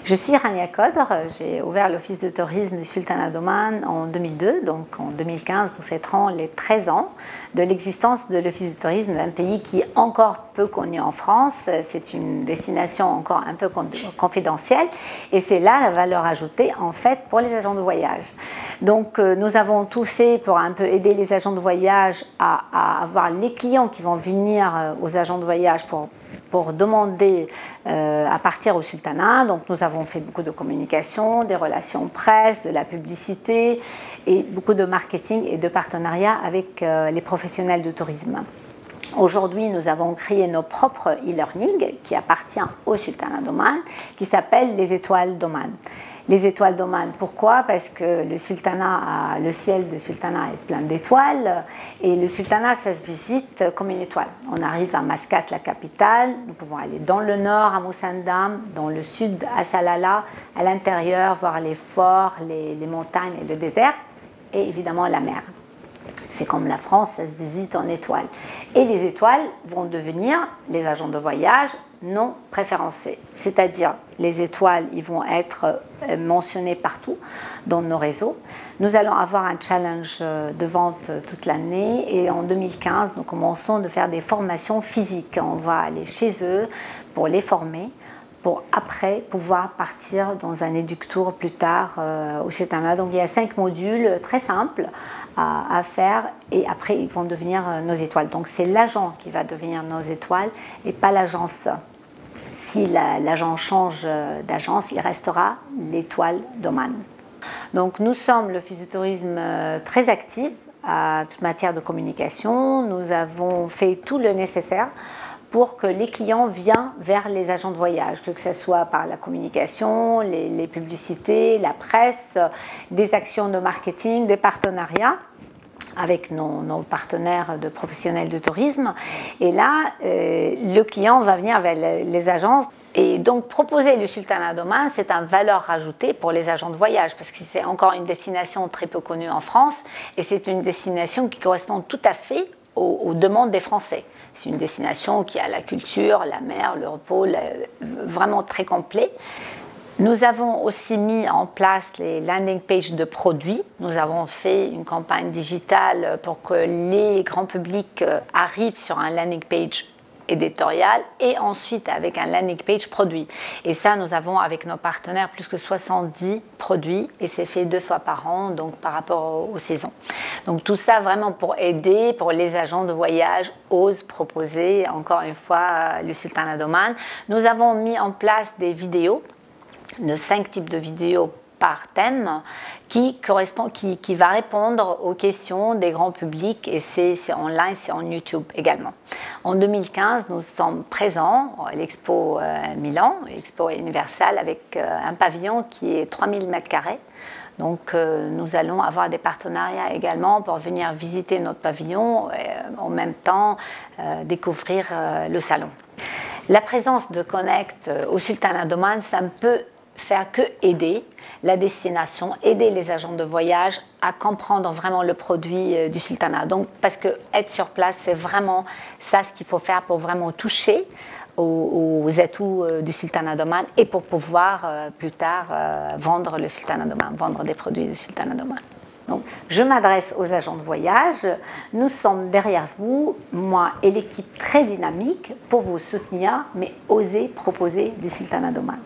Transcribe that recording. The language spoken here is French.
Je suis Rania Kodr, j'ai ouvert l'office de tourisme du Sultanat d'Oman en 2002, donc en 2015 nous fêterons les 13 ans de l'existence de l'office de tourisme d'un pays qui est encore peu connu en France. C'est une destination encore un peu confidentielle et c'est là la valeur ajoutée en fait pour les agents de voyage. Donc nous avons tout fait pour un peu aider les agents de voyage à avoir les clients qui vont venir aux agents de voyage pour demander à partir au sultanat. Donc nous avons fait beaucoup de communication, des relations presse, de la publicité et beaucoup de marketing et de partenariat avec les professionnels de tourisme. Aujourd'hui, nous avons créé nos propres e-learning qui appartient au Sultanat d'Oman, qui s'appelle les Étoiles d'Oman. Les étoiles d'Oman, pourquoi? Parce que le ciel du sultanat est plein d'étoiles et le sultanat, ça se visite comme une étoile. On arrive à Mascate, la capitale, nous pouvons aller dans le nord à Moussandam, dans le sud à Salalah, à l'intérieur voir les forts, les montagnes et le désert et évidemment la mer. C'est comme la France, ça se visite en étoiles. Et les étoiles vont devenir les agents de voyage non préférencés. C'est-à-dire, les étoiles, ils vont être mentionnés partout dans nos réseaux. Nous allons avoir un challenge de vente toute l'année et en 2015, nous commençons de faire des formations physiques. On va aller chez eux pour les former, pour après pouvoir partir dans un éductour plus tard au Sultanat. Donc il y a 5 modules très simples à faire et après ils vont devenir nos étoiles. Donc c'est l'agent qui va devenir nos étoiles et pas l'agence. Si l'agent change d'agence, il restera l'étoile d'Oman. Donc nous sommes l'office de tourisme très actif à toute matière de communication. Nous avons fait tout le nécessaire pour que les clients viennent vers les agents de voyage, que ce soit par la communication, les publicités, la presse, des actions de marketing, des partenariats avec nos partenaires de professionnels de tourisme. Et là, le client va venir vers les agences. Et donc, proposer le Sultanat d'Oman, c'est une valeur ajoutée pour les agents de voyage, parce que c'est encore une destination très peu connue en France, et c'est une destination qui correspond tout à fait aux demandes des Français. C'est une destination qui a la culture, la mer, le repos, vraiment très complet. Nous avons aussi mis en place les landing pages de produits. Nous avons fait une campagne digitale pour que les grands publics arrivent sur un landing page éditorial et ensuite avec un landing page produit. Et ça, nous avons avec nos partenaires plus que 70 produits et c'est fait 2 fois par an, donc par rapport aux saisons. Donc tout ça vraiment pour aider, pour les agents de voyage osent proposer, encore une fois, le Sultanat d'Oman. Nous avons mis en place des vidéos, de 5 types de vidéos par thème qui va répondre aux questions des grands publics et c'est en ligne, c'est en YouTube également. En 2015, nous sommes présents à l'Expo Milan, l'Expo Universal avec un pavillon qui est 3000 m². Donc nous allons avoir des partenariats également pour venir visiter notre pavillon et en même temps découvrir le salon. La présence de Connect au Sultanat d'Oman, ça ne peut faire que aider la destination, aider les agents de voyage à comprendre vraiment le produit du Sultanat. Donc, parce que être sur place, c'est vraiment ça ce qu'il faut faire pour vraiment toucher aux atouts du Sultanat d'Oman et pour pouvoir plus tard vendre le Sultanat d'Oman, vendre des produits du Sultanat d'Oman. Donc, je m'adresse aux agents de voyage. Nous sommes derrière vous, moi et l'équipe très dynamique, pour vous soutenir, mais oser proposer le Sultanat d'Oman.